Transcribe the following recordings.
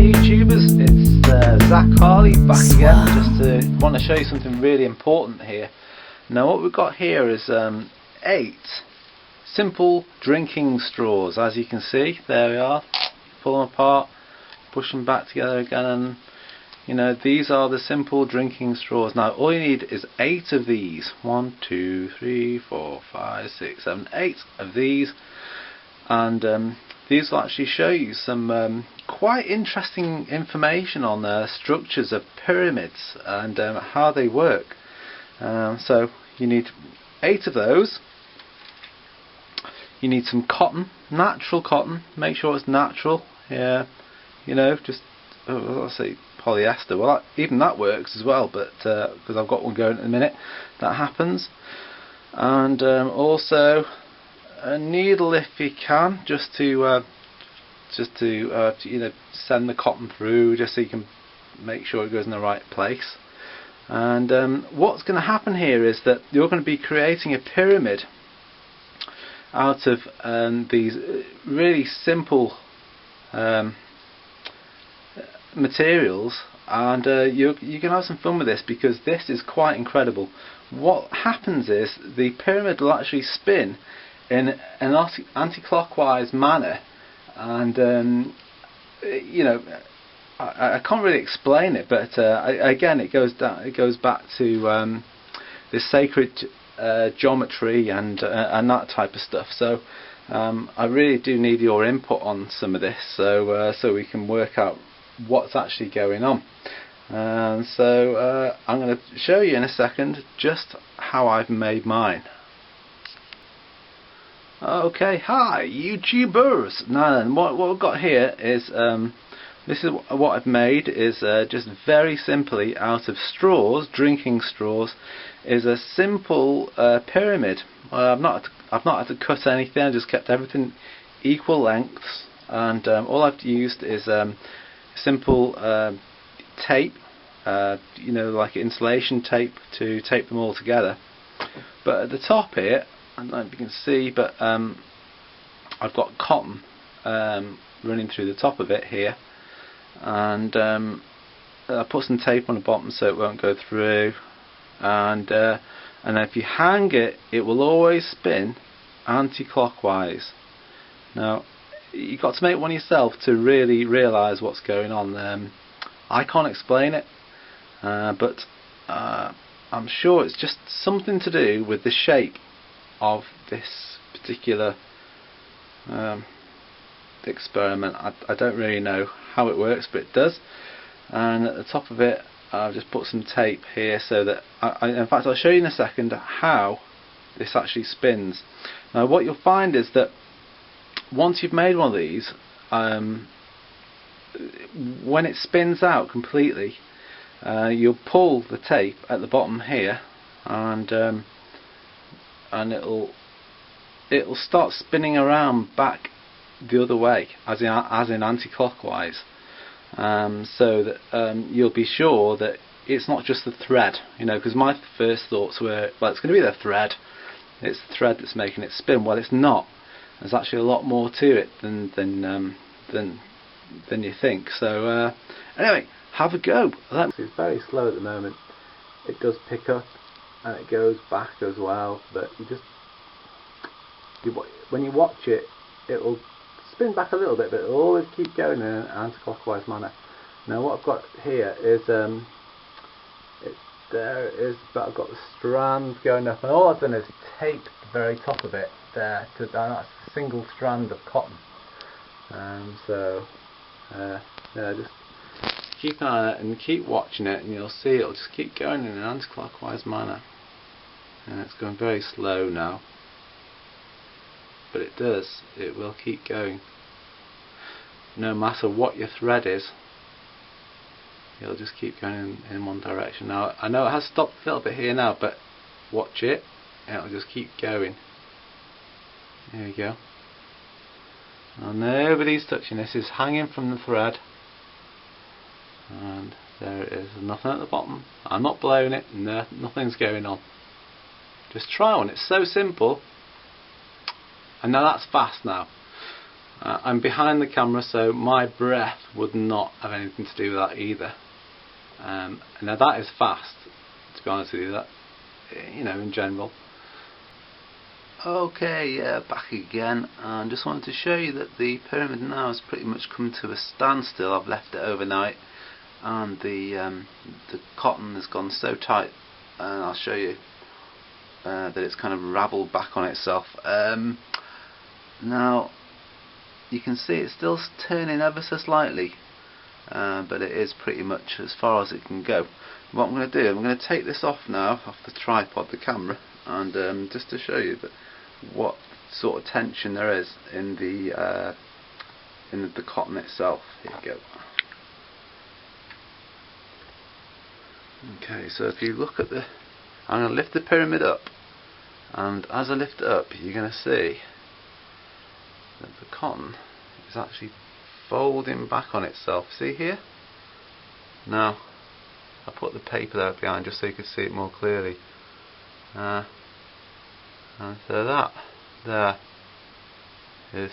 YouTubers, it's Zach Harley back again, just to want to show you something really important here. Now what we've got here is 8 simple drinking straws. As you can see, there we are. Pull them apart, push them back together again, and you know, these are the simple drinking straws. Now all you need is 8 of these. 1, 2, 3, 4, 5, 6, 7, 8 of these, and these will actually show you some quite interesting information on the structures of pyramids and how they work. So you need 8 of those. You need some cotton, natural cotton. Make sure it's natural. Yeah, you know, just let's say polyester. Well, even that works as well, but because I've got one going in a minute, that happens. And also a needle if you can, just to you know, send the cotton through, just so you can make sure it goes in the right place. And what's going to happen here is that you're going to be creating a pyramid out of these really simple materials, and you can have some fun with this, because this is quite incredible. What happens is the pyramid will actually spin in an anti-clockwise manner, and you know, I can't really explain it, but again, it goes back to this sacred geometry and that type of stuff. So I really do need your input on some of this, so we can work out what's actually going on. And so I'm going to show you in a second just how I've made mine. Okay, hi YouTubers. Now then, what we've got here is this is what I've made is just very simply out of straws, drinking straws, is a simple pyramid. I've not had to cut anything. I just kept everything equal lengths, and all I've used is simple tape, you know, like insulation tape, to tape them all together. But at the top here, I don't know if you can see, but I've got cotton running through the top of it here, and I put some tape on the bottom so it won't go through, and if you hang it, it will always spin anti-clockwise. Now you've got to make one yourself to really realise what's going on. I can't explain it, but I'm sure it's just something to do with the shape of this particular experiment. I don't really know how it works, but it does. And at the top of it, I've just put some tape here, so that in fact I'll show you in a second how this actually spins. Now what you'll find is that once you've made one of these, when it spins out completely, you'll pull the tape at the bottom here, and it'll start spinning around back the other way, as in anti-clockwise, so that you'll be sure that it's not just the thread, you know, because my first thoughts were, well, it's going to be the thread, it's the thread that's making it spin. Well, it's not. There's actually a lot more to it than you think. So anyway, have a go. It's very slow at the moment. It does pick up and it goes back as well, but when you watch it, it will spin back a little bit, but it will always keep going in an anti-clockwise manner. Now what I've got here is but I've got the strands going up, and all I've done is tape the very top of it there, and that's a single strand of cotton. So yeah, just keep an eye on it and keep watching it, and you'll see it'll just keep going in an anti-clockwise manner. And it's going very slow now, but it will keep going. No matter what your thread is, it'll just keep going in one direction. Now I know it has stopped a little bit here now, but watch it, it'll just keep going. There we go. Now nobody's touching this, it's hanging from the thread, and there it is. There's nothing at the bottom. I'm not blowing it, nothing's going on. Just try one, it's so simple. And now that's fast now. I'm behind the camera, so my breath would not have anything to do with that either. Now that is fast, to be honest with you, that, you know, in general. Okay, back again, and just wanted to show you that the pyramid now has pretty much come to a standstill. I've left it overnight, and the cotton has gone so tight, and I'll show you that it's kind of raveled back on itself. Now you can see it's still turning ever so slightly, but it is pretty much as far as it can go. What I'm going to do, I'm going to take this off now, off the tripod, the camera, and just to show you that what sort of tension there is in the cotton itself. Here you go. Okay, so if you look at the, I'm going to lift the pyramid up, and as I lift it up, you're going to see that the cotton is actually folding back on itself. See here? Now, I put the paper there behind just so you can see it more clearly. And so that there is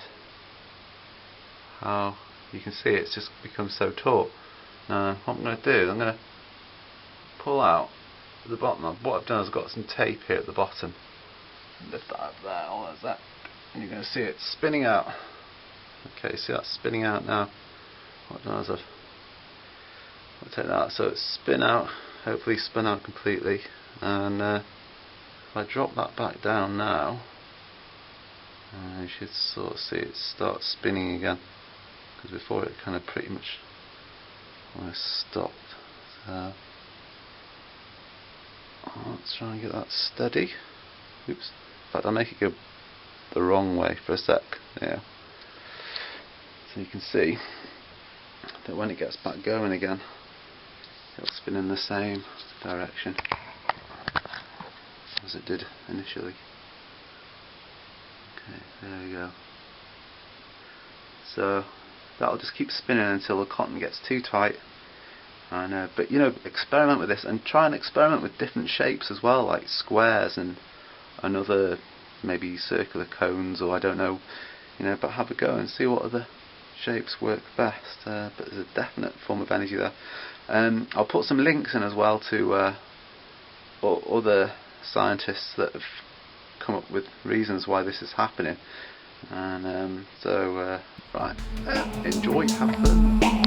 how you can see it's just become so taut. Now what I'm going to do is I'm going to pull out the bottom. What I've done is I've got some tape here at the bottom. Lift that up there, oh there's that. And you're going to see it spinning out. Okay, see that's spinning out now. What I've done is I'll take that out so it's spin out, hopefully spin out completely, and if I drop that back down now, you should sort of see it start spinning again, because before it kind of pretty much almost stopped. So let's try and get that steady. Oops. In fact, I'll make it go the wrong way for a sec. Yeah. So you can see that when it gets back going again, it'll spin in the same direction as it did initially. Okay, there we go. So that'll just keep spinning until the cotton gets too tight. And but you know, experiment with this, and try and experiment with different shapes as well, like squares and other maybe circular cones, or I don't know, you know, but have a go and see what other shapes work best. But there's a definite form of energy there. I'll put some links in as well to other scientists that have come up with reasons why this is happening, and right, enjoy, have fun.